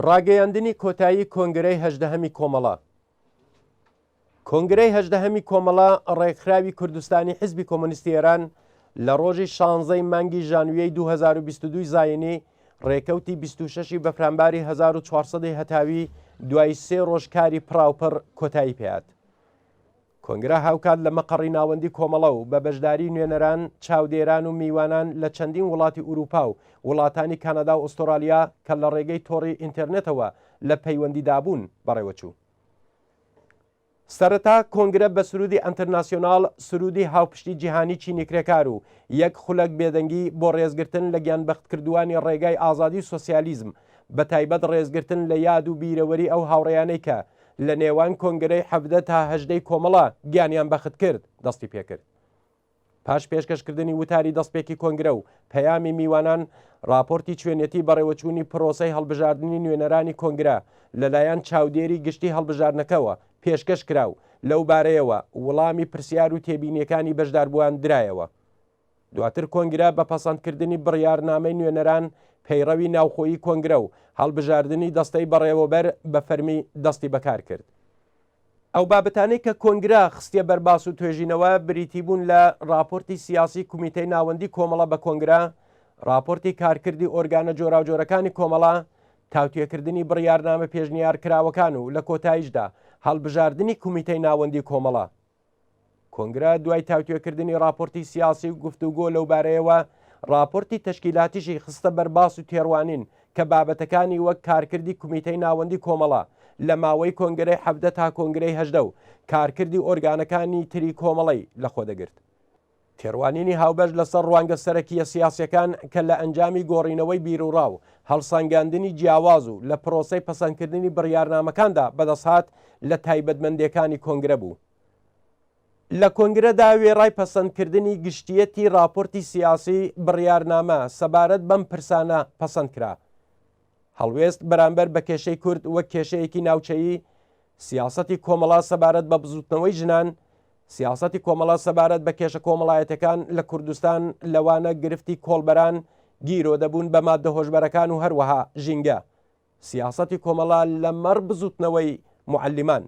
ڕاگەیاندنی کۆتایی کۆنگرەی هەژدەهەمی کۆمەڵە. کۆنگرەی هەژدەهەمی کۆمەڵە ڕێکخراوی کوردستانی حیزبی کۆمۆنیستی ئێران لە ڕۆژی 16 مانگی ژانویەی 2022 زاینی ڕێکەوتی 26 بەفرامباری 1400 هەتاوی دوای 3 ڕۆژکاری پراوپڕ کۆتایی پێات. کۆنگرە هاوکات لە مەقەڕی ناوەندی کۆمەڵە و بە بەشداری نوێنەران، چاودێران و میوانان لە چەندین وڵاتی ئوروپا و وڵاتانی کانەدا و ئوسترالیا کە لە ڕێگەی تۆڕی ئینتەرنێتەوە لە پەیوەندیدابوون بەڕێوەچوو. سەرەتا کۆنگرە بە سرودی ئەنتەرناسیۆناڵ سرودی هاوپشتی جیهانی چینیکرێکار و یەک خولەک بێدەنگی بۆ ڕێزگرتن لە گیانبەختکردوانی ڕێگای ئازادی و سۆسیالیزم بە تایبەت ڕێزگرتن لە یاد و بیرەوەری ئەو هاوڕێیانەی کە لە نێوان کۆنگرەی 17 تا 18 کۆمەڵە گیانیان بەخت کرد دەستی پێکرد. پاش پێشکەشکردنی وتاری دەستپێکی کۆنگرە و پەیامی میوانان راپۆرتی کوێنێتی بەڕێوەچوونی پرۆسەی هەڵبژاردننی نوێنەرانی کۆنگرە لەلایەن چاودێری گشتی هەڵبژارنەکەەوە پێشکەش کراو لەو بارەیەوە وەڵامی پرسیار و تێبینیەکانی بەشداربووان درایەوە. دواتر کۆنگرە بە پەسەندکردنی بڕیارنامەی نوێنەران پەیڕەوی ناوخۆیی کۆنگرە و هەڵبژاردننی دەستەی بەڕێوەبەر بە فەرمی دەستی بەکار کرد. ئەو بابەتانەی کە کۆنگرە خستیە بەرباس و توێژینەوە بریتی بوون لە راپۆرتی سیاسی کومیتەی ناوەندی کۆمەڵە بە کۆنگرە، راپۆرتی کارکردی ئۆرگانە جۆراوجۆرەکانی کۆمەڵە، تاوتوێکردنی بڕیارنامە پێشنیار کراوەکان و لە کۆتاییشدا هەڵبژاردننی کومیتەی ناوەندی کۆمەڵە. کۆنگرە دوای تاوتوێکردنی راپۆرتی سیاسی و گفتوگۆ لەو بارەیەوە راپۆرتی تەشکیلاتیشی خستە بەرباس و تێڕوانین کە بابەتەکانی وەک کارکردی کومیتەی ناوەندی کۆمەڵە لە ماوەی کۆنگرەی 17 تا کۆنگرەی 18 و کارکردی ئۆرگانەکانی تری کۆمەڵی لەخۆ دەگرت. تێڕوانینی هاوبەش لەسەر ڕوانگە سەرەکیە سیاسیەکان کە لە ئەنجامی گۆڕینەوەی بیرروڕا و هەڵسانگاندنی جیاواز و لە پرۆسەی پەسەندکردنی بڕیارنامەکاندا بەدەستهات لە تایبەتمەندیەکانی کۆنگرە بوو. لە کۆنگرەدا وێڕای پەسەندکردنی گشتیەتی راپۆرتی سیاسی بڕیارنامە سەبارەت بەم پرسانە پەسەند کرا. هەڵوێست بەرامبەر بە کێشەی کورد وەک کێشەیەکی ناوچەیی، سیاسەتی کۆمەڵا سەبارەت بە بزوتنەوەی ژنان، سیاسەتی کۆمەڵا سەبارەت بە کێشە کۆمەڵایەتەکان لە کوردستان لەوانە گرفتی کۆڵبەران گیرۆ دەبوون بە مادە هۆشبەرەکان و هەروەها ژینگە، سیاسەتی کۆمەڵا لەمەڕ بزوتنەوەی معلمان.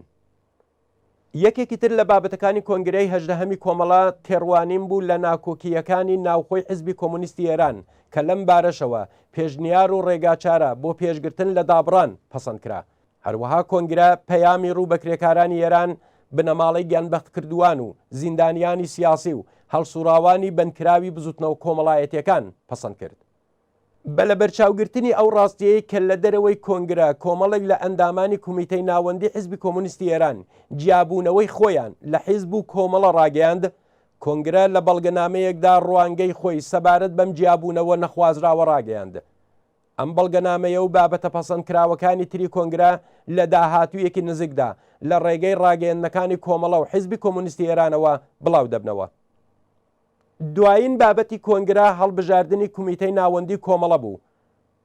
یەکێکی تر لە بابەتەکانی کۆنگرەی هەژدەهەمی کۆمەڵە تێڕوانین بوو لە ناکۆکیەکانی ناوخۆی حیزبی کۆمۆنیستی ئێران کە لەم بارەشەوە پێشنیار و ڕێگاچارە بۆ پێشگرتن لە دابڕان پەسەند کرا. هەروەها کۆنگرە پەیامی ڕوو بە کرێکارانی ئێران بنەماڵەی گیانبەخت کردووان و زیندانیانی سیاسی و هەڵسوراوانی بنکراوی بزوتنەوە کۆمەڵایەتیەکان پەسەند کرد. بە لە بەرچاوگرتنی ئەو ڕاستیەی کە لە دەرەوەی کۆنگرە کۆمەڵێک لە ئەندامانی کومیتەی ناوەندی حیزبی کۆمۆنیستی ئێران جیابوونەوەی خۆیان لە حیزب و کۆمەڵە ڕاگەیاند، کۆنگرە لە بەڵگەنامەیەکدا ڕوانگەی خۆی سەبارەت بەم جیابوونەوە نەخوازراوە ڕاگەیاند. ئەم بەڵگەنامەیە و بابەتە پەسەندکراوەکانی تری کۆنگرە لە داهاتوویەکی نزیکدا لە ڕێگەی ڕاگەیاندنەکانی کۆمەڵە و حیزبی کۆمۆنیستی ئێرانەوە بڵاو دەبنەوە. دوایین بابەتی کۆنگرە هەڵبژاردننی کومیتەی ناوەندی کۆمەڵە بوو.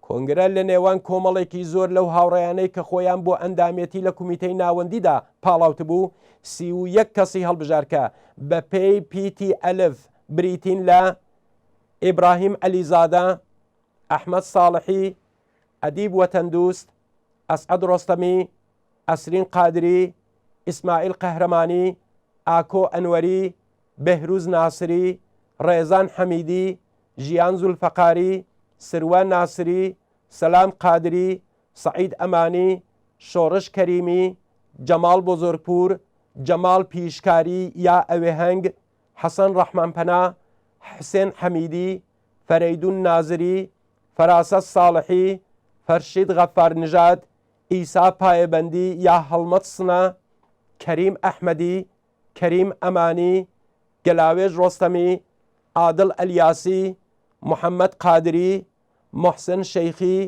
کۆنگرە لە نێوان کۆمەڵێکی زۆر لەو هاوڕێیانەی کە خۆیان بۆ ئەندامێتی لە کومیتەی ناوەندیدا پاڵاوت بوو، 31 کەسی هەڵبژارکە بە پێی پیتی ئەلف بریتین لە ئیبراهیم ئەلیزادە، ئەحمەد ساڵحی، ئەدیب وەتەندوست، ئەسعەد ڕۆستەمی، ئەسرین قادری، ئیسماعیل قەهرەمانی، ئاکۆ ئەنوەری، بەهروز ناسری، ڕێزان حەمیدی، ژیان زولفەقاری، سروان ناسری، سەلام قادری، سەعید ئەمانی، شۆڕش کەریمی، جەماڵ بۆزۆرپور، جەماڵ پیشکاری یا ئەوێهەنگ، حەسەن ڕەحمانپەنا، حسێن حەمیدی، فەرەیدون نازری، فەراسە ساڵحی، فەرشید غەفارنژاد، ئیسا پایەبەندی یا هەڵمەت سنە، کەریم ئەحمەدی، کەریم ئەمانی، گەلاوێژ ڕۆستەمی، عادڵ ئەلیاسی، محەممەد قادری، محسن شەیخی،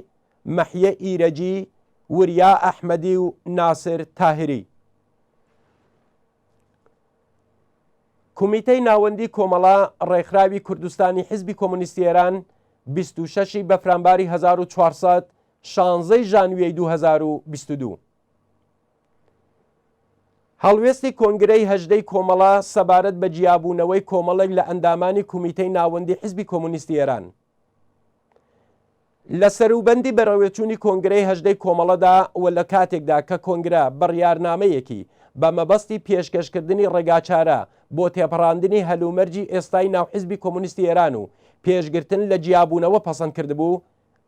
مەحیە ئیرەجی، وریا ئەحمەدی و ناسر تاهری. کومیتەی ناوەندی کۆمەڵە ڕێکخراوی کوردستانی حیزبی کۆمۆنیستی ئێران 26 بەفرامباری 1400 16 ژانویەی 2022 هەڵوێستی کۆنگرەی هەژدەی کۆمەڵە سەبارەت بە جیابوونەوەی کۆمەڵێک لە ئەندامانی کومیتەی ناوەندی حیزبی کۆمۆنیستی ئێران. لە سەروبەندی بەڕێوەچوونی کۆنگرەی هەژدەی کۆمەڵەدا و لە کاتێکدا کە کۆنگرە بڕیارنامەیەکی بە مەبەستی پێشکەشکردنی ڕێگاچارە بۆ تێپەڕاندنی هەلومەرجی ئێستای ناوحیزبی کۆمونیستی ئێران و پێشگرتن لە جیابوونەوە پەسەند کردبوو،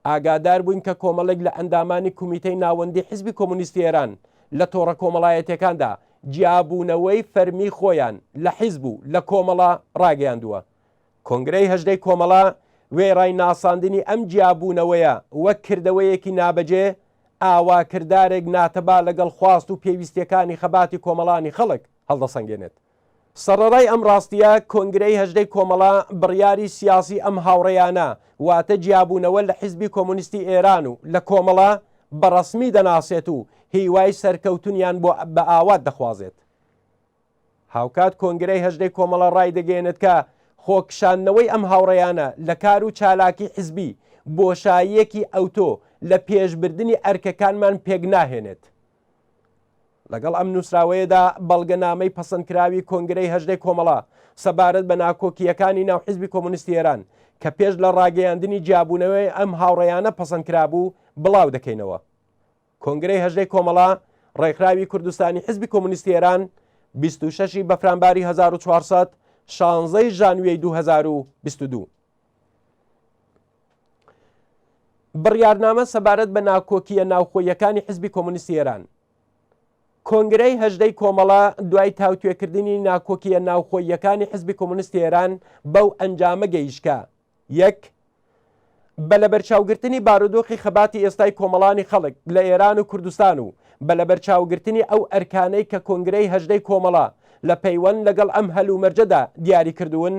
ئاگادار بووین کە کۆمەڵێک لە ئەندامانی کومیتەی ناوەندی حیزبی کۆمونیستی ئێران لە تۆڕە کۆمەڵایەتەکاندا جیابوونەوەی فەرمی خۆیان لە حیزب و لە کۆمەڵە ڕاگەیاندووە. کۆنگرەی هەژدەی کۆمەڵە وێڕای ناساندنی ئەم جیابوونەوەیە وەک کردەوەیەکی نابەجێ ئاواکردارێک ناتەبا لەگەڵ خواست و پێویستیەکانی خەباتی کۆمەڵانی خەڵک هەڵدەسەنگێنێت. سەرەڕای ئەم ڕاستیە کۆنگرەی هەژدەی کۆمەڵە بڕیاری سیاسی ئەم هاوڕێیانە واتە جیابوونەوە لە حیزبی کۆمونیستی ئێران و لە کۆمەڵە بەڕەسمی دەناسێت و هیوای سەرکەوتنیان بۆ بە ئاوات دەخوازێت. هاوکات کۆنگرەی هەژدەی کۆمەڵە ڕای دەگەێنێت کە خۆکشاندنەوەی ئەم هاوڕێیانە لە کار و چالاکی حیزبی بۆشاییەکی ئەوتۆ لە پێشبردننی ئەرکەکانمان پێک ناهێنێت. لەگەڵ ئەم نووسراوەیەدا بەڵگەنامەی پەسەندکراوی کۆنگرەی هەژدەی کۆمەڵە سەبارەت بە ناکۆکیەکانی ناو حیزبی کۆمونیستی ئێران کە پێش لە ڕاگەیاندنی جیابوونەوەی ئەم هاوڕێیانە پەسەندکرابوو بڵاو دەکەینەوە. کۆنگرەی هەژدەی کۆمەڵە ڕێکخراوی کوردستانی حیزبی کۆمونیستی ئێران 26 بەفرانباری 1400 16 ژانویەی 2022 بڕیارنامە سەبارەت بە ناکۆکیە ناوخۆیەکانی حیزبی کۆمونیستی ئێران. کۆنگرەی هەژدەی کۆمەڵە دوای تاوتوێکردنی ناکۆکیە ناوخۆیەکانی حیزبی کۆمونیستی ئێران بەو ئەنجامە گەیشتکە: 1. بە لە بەرچاوگرتنی بارودۆخی خەباتی ئێستای کۆمەڵانی خەڵک لە ئێران و کوردستان و بە لە بەرچاوگرتنی ئەو ئەرکانەی کە کۆنگرەی هەژدەی کۆمەڵە لە پەیوەند لەگەڵ ئەم هەلومەرجەدا دیاری کردوون،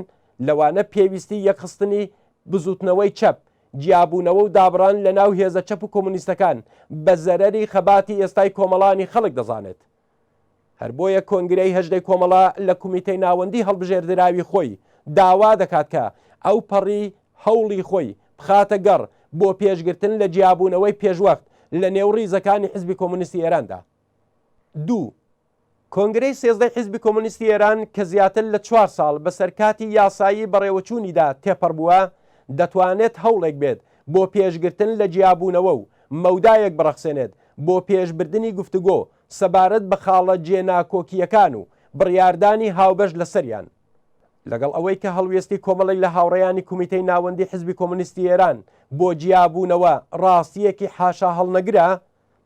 لەوانە پێویستی یەکخستنی بزوتنەوەی چەپ، جیابوونەوە و دابڕان لە ناو هێزە چەپ و کۆمونیستەکان بە زەرەری خەباتی ئێستای کۆمەڵانی خەڵک دەزانێت. هەر بۆیە کۆنگرەی هەژدەی کۆمەڵە لە کومیتەی ناوەندی هەڵبژێردراوی خۆی داوا دەکات کە ئەو پەڕی هەوڵی خۆی بخاتە گەڕ بۆ پێشگرتن لە جیابوونەوەی پێشوەخت لە نێو ڕیزەکانی حیزبی کۆمونیستی ئێراندا. 2. کۆنگرەی 13 حیزبی کۆمونیستی ئێران کە زیاتر لە 4 ساڵ بە سەرکاتی یاسایی بەڕێوەچوونیدا تێپەڕ بووە دەتوانێت هەوڵێک بێت بۆ پێشگرتن لە جیابوونەوە و مەودایەک بڕەخسێنێت بۆ پێشبردننی گفتوگۆ سەبارەت بە خاڵە جێناکۆکیەکان و بڕیاردانی هاوبەش لەسەریان. لەگەڵ ئەوەی کە هەڵوێستی کۆمەڵی لە هاوڕێیانی کومیتەی ناوەندی حیزبی کۆمونیستی ئێران بۆ جیابوونەوە ڕاستیەکی حاشا هەڵنەگرە،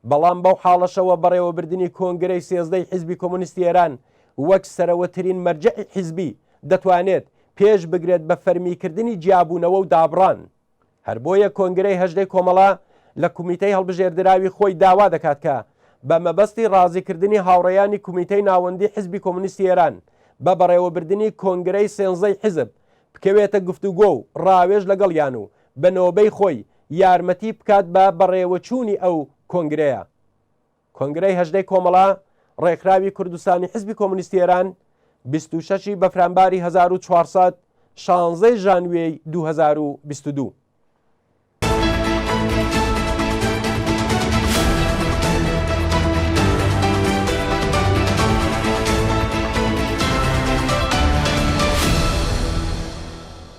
بەڵام بەو حاڵەشەوە بەڕێوەبردننی کۆنگرەی 13 حیزبی کۆمونیستی ئێران وەک سەرەوەترین مەرجەعی حیزبی دەتوانێت پێش بگرێت بە فەرمیکردنی جیابوونەوە و دابڕان. هەر بۆیە کۆنگرەی هەژدەی کۆمەڵە لە کومیتەی هەڵبژێردراوی خۆی داوا دەکات کە بە مەبەستی ڕازیکردنی هاوڕێیانی کومیتەی ناوەندی حیزبی کۆمونیستی ئێران بە بەڕێوەبردننی کۆنگرەی 13 حیزب بکەوێتە گفتوگۆ و ڕاوێژ لەگەڵیان و بە نۆبەی خۆی یارمەتی بکات بە بەڕێوەچوونی ئەو کۆنگرەیە. کۆنگرەی هەژدەی کۆمەڵە ڕێکخراوی کوردستانی حیزبی کۆمونیستی ئێران 26 بەفرانباری 1400 16 ژانویەی 2022